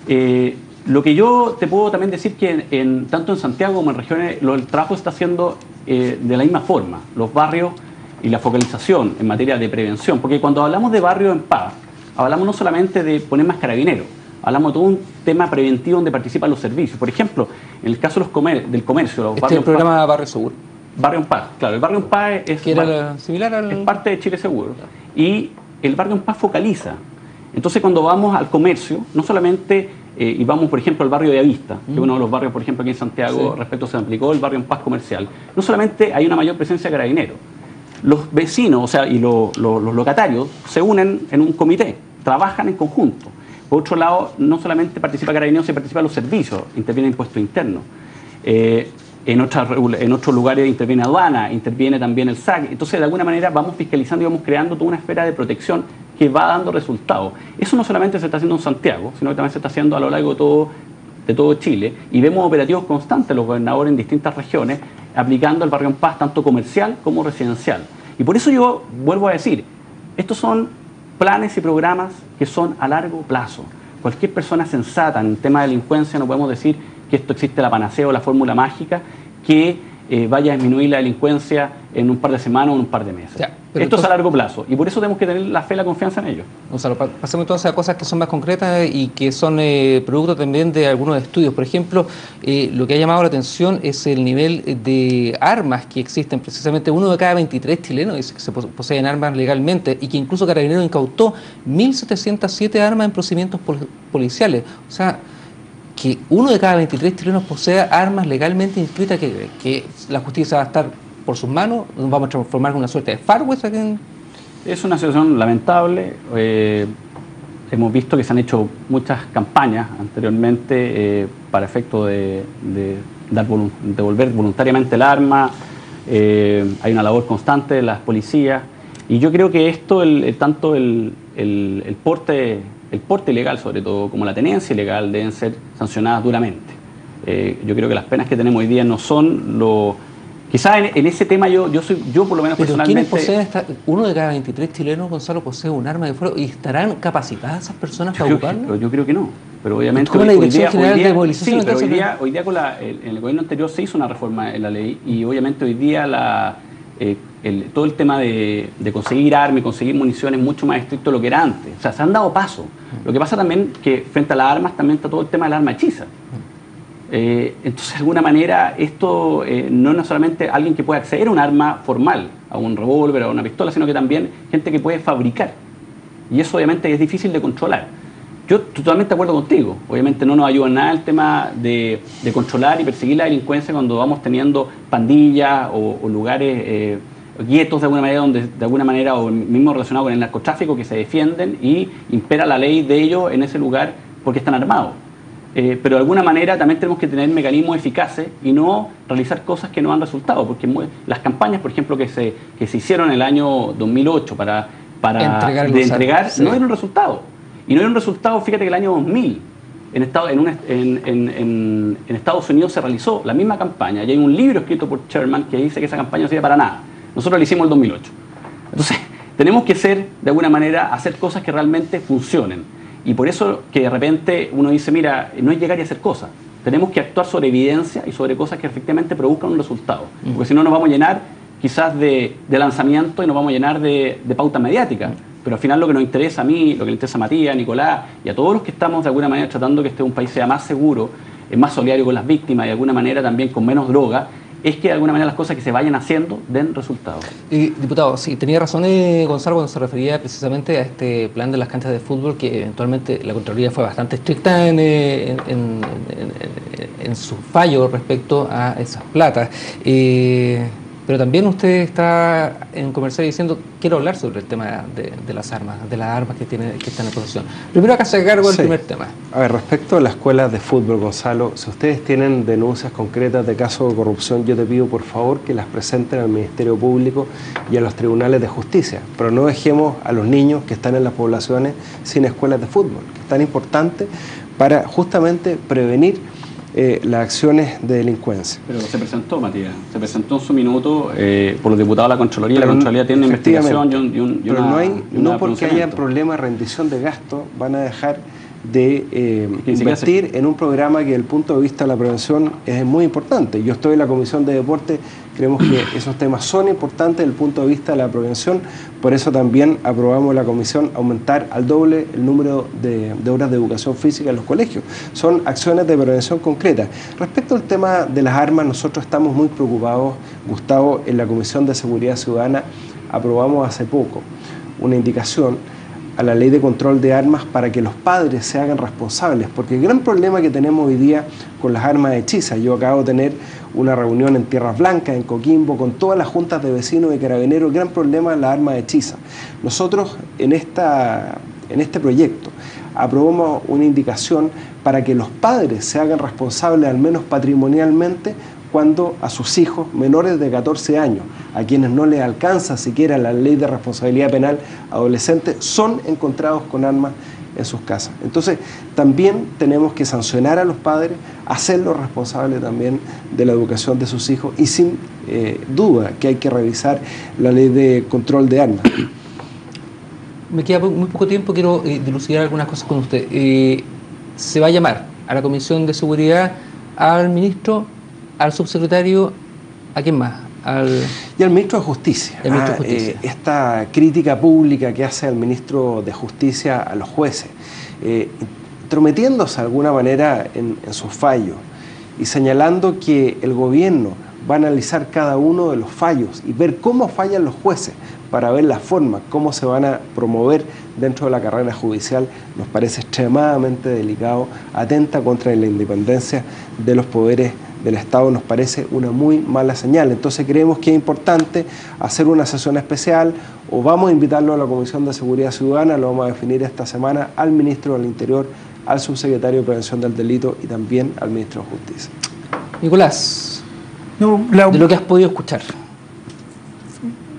él. Lo que yo te puedo también decir que tanto en Santiago como en regiones el trabajo se está haciendo de la misma forma. Los barrios y la focalización en materia de prevención, porque cuando hablamos de barrio en paz, hablamos no solamente de poner más carabineros, hablamos de todo un tema preventivo donde participan los servicios. Por ejemplo, en el caso de del comercio, los
el programa Barrio Seguro.
Barrio en Paz, claro, el Barrio en Paz es,
similar al...
es parte de Chile Seguro. Y el Barrio en Paz focaliza. Entonces, cuando vamos al comercio, no solamente, y vamos, por ejemplo, al barrio de Avista, que es uno de los barrios, por ejemplo, aquí en Santiago, respecto se aplicó el Barrio en Paz comercial, no solamente hay una mayor presencia de carabineros, los vecinos, o sea, y los locatarios se unen en un comité, trabajan en conjunto. Por otro lado, no solamente participa Carabineros, se participan los servicios, interviene impuesto interno. En otros lugares interviene aduana, interviene también el SAC. Entonces, de alguna manera, vamos fiscalizando y vamos creando toda una esfera de protección que va dando resultados. Eso no solamente se está haciendo en Santiago, sino que también se está haciendo a lo largo de todo Chile. Y vemos operativos constantes, los gobernadores en distintas regiones, aplicando el Barrio en Paz, tanto comercial como residencial. Y por eso yo vuelvo a decir, estos son planes y programas que son a largo plazo. Cualquier persona sensata en el tema de delincuencia no podemos decir que esto existe la panacea o la fórmula mágica que vaya a disminuir la delincuencia en un par de semanas o en un par de meses. Ya, esto es a largo plazo y por eso tenemos que tener la fe y la confianza en ello.
Gonzalo, pasemos entonces a cosas que son más concretas y que son producto también de algunos estudios. Por ejemplo, lo que ha llamado la atención es el nivel de armas que existen. Precisamente 1 de cada 23 chilenos dice que se poseen armas legalmente y que incluso Carabineros incautó 1.707 armas en procedimientos policiales. O sea, que 1 de cada 23 chilenos posea armas legalmente inscritas, que la justicia va a estar por sus manos, nos vamos a transformar en una suerte de Far West aquí en...
Es una situación lamentable. Hemos visto que se han hecho muchas campañas anteriormente para efecto de devolver voluntariamente el arma. Hay una labor constante de las policías y yo creo que esto, tanto el porte ilegal, sobre todo, como la tenencia ilegal, deben ser sancionadas duramente. Yo creo que las penas que tenemos hoy día no son lo... Quizás en ese tema yo por lo menos
pero
personalmente...
¿quiénes poseen 1 de cada 23 chilenos, Gonzalo, posee un arma de fuego? ¿Y estarán capacitadas esas personas para ocuparlo?
Yo creo que no. Pero obviamente
¿Cómo la Dirección General de Movilización?
Sí, pero hoy día en el gobierno anterior se hizo una reforma en la ley y obviamente hoy día todo el tema de conseguir armas y conseguir municiones es mucho más estricto de lo que era antes. O sea, se han dado pasos. Lo que pasa también que frente a las armas también está todo el tema del arma hechiza. Entonces, de alguna manera, esto no es solamente alguien que puede acceder a un arma formal, a un revólver, a una pistola, sino que también gente que puede fabricar. Y eso obviamente es difícil de controlar. Yo totalmente de acuerdo contigo. Obviamente no nos ayuda en nada el tema de controlar y perseguir la delincuencia cuando vamos teniendo pandillas o lugares... guetos de alguna manera, donde de alguna manera, o mismo relacionado con el narcotráfico, que se defienden y impera la ley de ellos en ese lugar porque están armados. Pero de alguna manera también tenemos que tener mecanismos eficaces y no realizar cosas que no han resultado, porque las campañas, por ejemplo, que se hicieron en el año 2008 para entregar no dieron resultado. Y no dieron resultado, fíjate que el año 2000 en Estados Unidos se realizó la misma campaña y hay un libro escrito por Sherman que dice que esa campaña no sirve para nada. Nosotros lo hicimos en el 2008. Entonces, tenemos que de alguna manera, hacer cosas que realmente funcionen. Y por eso que de repente uno dice, mira, no es llegar y hacer cosas. Tenemos que actuar sobre evidencia y sobre cosas que efectivamente produzcan un resultado. Porque si no nos vamos a llenar quizás de lanzamiento y nos vamos a llenar de pauta mediática. Pero al final lo que nos interesa a mí, lo que le interesa a Matías, a Nicolás y a todos los que estamos de alguna manera tratando que un país sea más seguro, más solidario con las víctimas y de alguna manera también con menos droga, es que de alguna manera las cosas que se vayan haciendo den resultados.
Diputado, sí, tenía razón Gonzalo cuando se refería precisamente a este plan de las canchas de fútbol, que eventualmente la Contraloría fue bastante estricta en su fallo respecto a esas platas. Pero también usted está en comercial diciendo, quiero hablar sobre el tema de las armas que están en posesión. Primero acá se cargo el primer tema.
A ver, respecto a las escuelas de fútbol, Gonzalo, si ustedes tienen denuncias concretas de casos de corrupción, yo te pido por favor que las presenten al Ministerio Público y a los tribunales de justicia. Pero no dejemos a los niños que están en las poblaciones sin escuelas de fútbol, que es tan importante para justamente prevenir las acciones de delincuencia.
Pero se presentó, Matías, se presentó en su minuto por los diputados de la Contraloría. La Contraloría tiene una investigación
pero no porque haya problemas de rendición de gasto van a dejar de invertir en un programa que desde el punto de vista de la prevención es muy importante. Yo estoy en la Comisión de Deporte, creemos que esos temas son importantes desde el punto de vista de la prevención, por eso también aprobamos en la Comisión aumentar al doble el número de horas de educación física en los colegios. Son acciones de prevención concretas. Respecto al tema de las armas, nosotros estamos muy preocupados, Gustavo. En la Comisión de Seguridad Ciudadana aprobamos hace poco una indicación a la ley de control de armas para que los padres se hagan responsables, porque el gran problema que tenemos hoy día con las armas hechizas, yo acabo de tener una reunión en Tierras Blancas, en Coquimbo, con todas las juntas de vecinos y carabineros, el gran problema es la arma hechiza. Nosotros en este proyecto aprobamos una indicación para que los padres se hagan responsables, al menos patrimonialmente, cuando a sus hijos menores de 14 años, a quienes no les alcanza siquiera la ley de responsabilidad penal adolescente, son encontrados con armas en sus casas. Entonces, también tenemos que sancionar a los padres, hacerlos responsables también de la educación de sus hijos y sin duda que hay que revisar la ley de control de armas.
Me queda muy poco tiempo, quiero dilucidar algunas cosas con usted. Se va a llamar a la Comisión de Seguridad al ministro, al subsecretario, ¿a quién más?
Y al ministro de Justicia.
El ministro de Justicia.
Esta crítica pública que hace el ministro de Justicia a los jueces, intrometiéndose de alguna manera en sus fallos y señalando que el gobierno va a analizar cada uno de los fallos y ver cómo fallan los jueces para ver la forma, cómo se van a promover dentro de la carrera judicial, nos parece extremadamente delicado, atenta contra la independencia de los poderes del Estado, nos parece una muy mala señal. Entonces creemos que es importante hacer una sesión especial, o vamos a invitarlo a la Comisión de Seguridad Ciudadana, lo vamos a definir esta semana, al Ministro del Interior, al Subsecretario de Prevención del Delito y también al Ministro de Justicia.
Nicolás, de lo que has podido escuchar.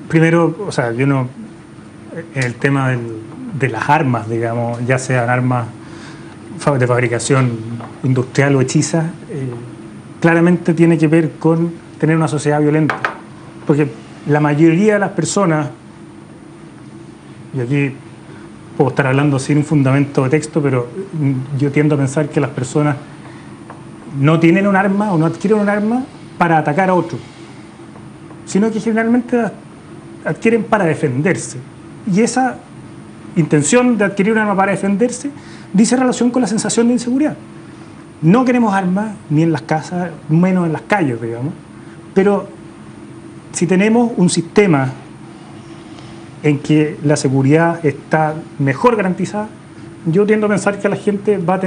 Primero, o sea, yo no, el tema de las armas, digamos, ya sean armas de fabricación industrial o hechizas, claramente tiene que ver con tener una sociedad violenta. Porque la mayoría de las personas, y aquí puedo estar hablando sin un fundamento de texto, pero yo tiendo a pensar que las personas no tienen un arma o no adquieren un arma para atacar a otro, sino que generalmente adquieren para defenderse. Y esa intención de adquirir un arma para defenderse dice relación con la sensación de inseguridad. No queremos armas ni en las casas, menos en las calles, digamos, pero si tenemos un sistema en que la seguridad está mejor garantizada, yo tiendo a pensar que la gente va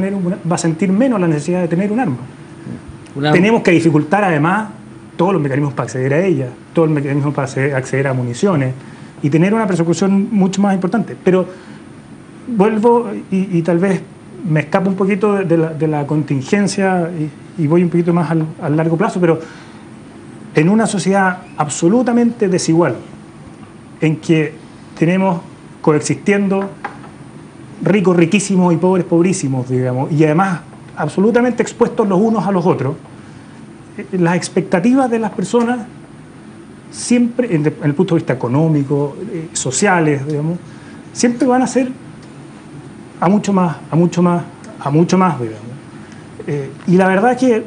a sentir menos la necesidad de tener un arma. Tenemos que dificultar además todos los mecanismos para acceder a ella, todos los mecanismos para acceder a municiones y tener una persecución mucho más importante. Pero vuelvo y tal vez me escapo un poquito de la contingencia y voy un poquito más al largo plazo, pero en una sociedad absolutamente desigual, en que tenemos coexistiendo ricos riquísimos y pobres pobrísimos, digamos, y además absolutamente expuestos los unos a los otros, las expectativas de las personas siempre, en el punto de vista económico, sociales, digamos, siempre van a ser a mucho más, digamos. Y la verdad es que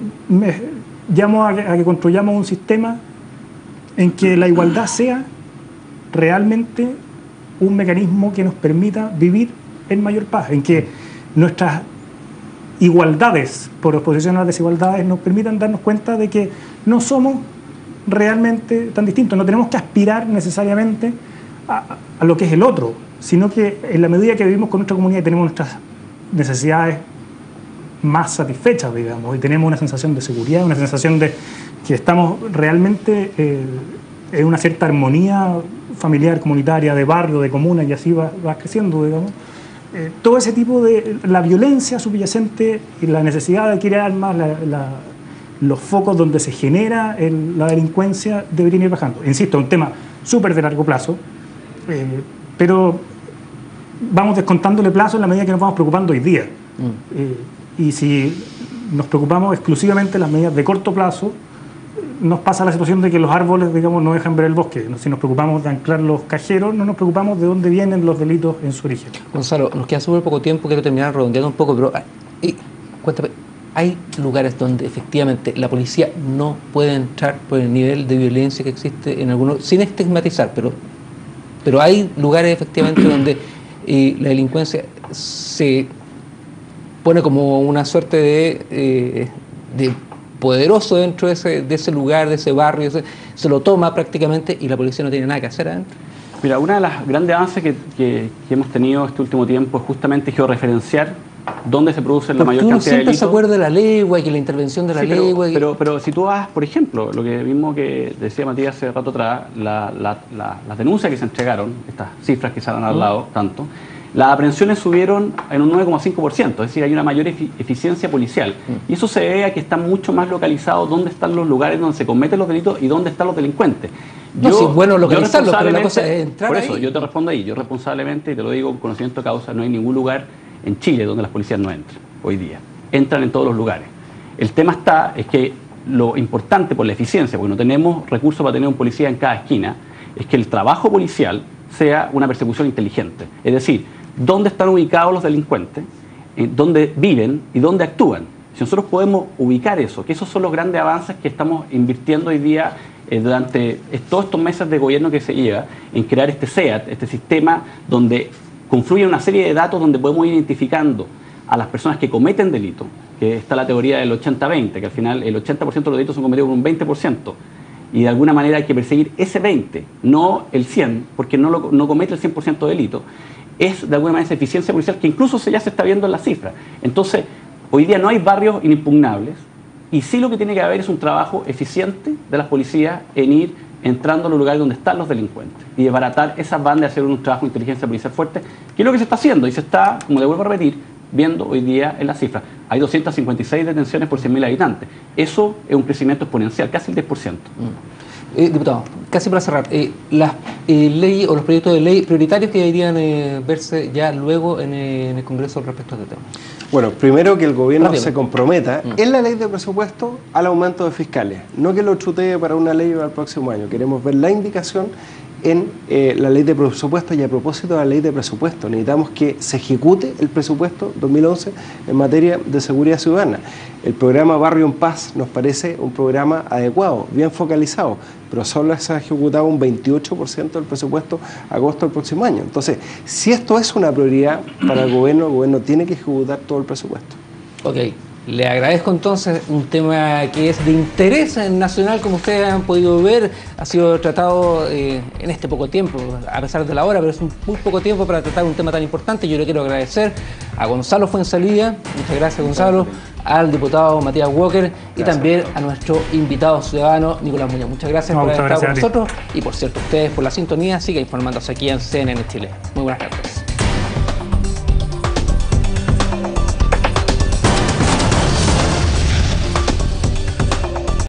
llamo a que construyamos un sistema en que la igualdad sea realmente un mecanismo que nos permita vivir en mayor paz, en que nuestras igualdades, por oposición a las desigualdades, nos permitan darnos cuenta de que no somos realmente tan distintos, no tenemos que aspirar necesariamente a lo que es el otro, sino que en la medida que vivimos con nuestra comunidad y tenemos nuestras necesidades más satisfechas, digamos, y tenemos una sensación de seguridad, una sensación de que estamos realmente en una cierta armonía familiar, comunitaria, de barrio, de comuna, y así va creciendo, digamos. Todo ese tipo de la violencia subyacente y la necesidad de adquirir armas, los focos donde se genera la delincuencia deberían ir bajando. Insisto, es un tema súper de largo plazo, pero vamos descontándole plazo en la medida que nos vamos preocupando hoy día. Y si nos preocupamos exclusivamente de las medidas de corto plazo, nos pasa la situación de que los árboles, digamos, no dejan ver el bosque. Si nos preocupamos de anclar los cajeros, no nos preocupamos de dónde vienen los delitos en su origen.
Gonzalo, nos queda súper poco tiempo, quiero terminar redondeando un poco, pero cuéntame, ¿hay lugares donde efectivamente la policía no puede entrar por el nivel de violencia que existe en algunos, sin estigmatizar, pero hay lugares efectivamente donde la delincuencia se pone como una suerte de poderoso dentro de ese lugar, de ese barrio, se lo toma prácticamente y la policía no tiene nada que hacer adentro?
Mira, uno de los grandes avances que hemos tenido este último tiempo es justamente georreferenciar dónde se produce la mayor cantidad de
siempre
delitos.
Se acuerda de la legua y que la intervención de la legua...
Pero si tú vas, por ejemplo, lo que mismo que decía Matías hace rato atrás, las denuncias que se entregaron, estas cifras que se han hablado tanto, las aprehensiones subieron en un 9,5%, es decir, hay una mayor eficiencia policial. Y eso se debe a que están mucho más localizados dónde están los lugares donde se cometen los delitos y dónde están los delincuentes.
Bueno localizarlos, pero la cosa es entrar
por eso,
ahí.
yo te respondo ahí. Yo responsablemente, y te lo digo con conocimiento de causa, no hay ningún lugar en Chile donde las policías no entran hoy día. Entran en todos los lugares. El tema es que lo importante por la eficiencia, porque no tenemos recursos para tener un policía en cada esquina, es que el trabajo policial sea una persecución inteligente. Es decir, dónde están ubicados los delincuentes, dónde viven y dónde actúan. Si nosotros podemos ubicar eso, que esos son los grandes avances que estamos invirtiendo hoy día durante todos estos meses de gobierno que se lleva en crear este SEAT, este sistema donde confluye una serie de datos donde podemos ir identificando a las personas que cometen delitos, que está la teoría del 80-20, que al final el 80% de los delitos son cometidos por un 20%, y de alguna manera hay que perseguir ese 20%, no el 100%, porque no comete el 100% de delito. Es de alguna manera esa eficiencia policial que incluso ya se está viendo en las cifras. Entonces, hoy día no hay barrios inimpugnables, y sí lo que tiene que haber es un trabajo eficiente de las policías en ir entrando a los lugares donde están los delincuentes y desbaratar esas bandas y hacer un trabajo de inteligencia policial fuerte, que es lo que se está haciendo y se está, como le vuelvo a repetir, viendo hoy día en las cifras. Hay 256 detenciones por 100.000 habitantes. Eso es un crecimiento exponencial, casi el 10%.
Diputado, casi para cerrar, las leyes o los proyectos de ley prioritarios que deberían verse ya luego en el Congreso respecto a este tema.
Bueno, primero que el gobierno se comprometa en la ley de presupuesto al aumento de fiscales, no que lo chutee para una ley para el próximo año. Queremos ver la indicación en la ley de presupuesto, y a propósito de la ley de presupuesto, necesitamos que se ejecute el presupuesto 2011 en materia de seguridad ciudadana. El programa Barrio en Paz nos parece un programa adecuado, bien focalizado, pero solo se ha ejecutado un 28% del presupuesto a agosto del próximo año. Entonces, si esto es una prioridad para el gobierno tiene que ejecutar todo el presupuesto.
Ok. Le agradezco entonces un tema que es de interés nacional, como ustedes han podido ver, ha sido tratado en este poco tiempo, a pesar de la hora, pero es un muy poco tiempo para tratar un tema tan importante. Yo le quiero agradecer a Gonzalo Fuenzalía, muchas gracias Gonzalo, al diputado Matías Walker y también a nuestro invitado ciudadano Nicolás Muñoz. Muchas gracias por haber estado con nosotros y por cierto, ustedes por la sintonía, sigan informándose aquí en CNN Chile. Muy buenas tardes.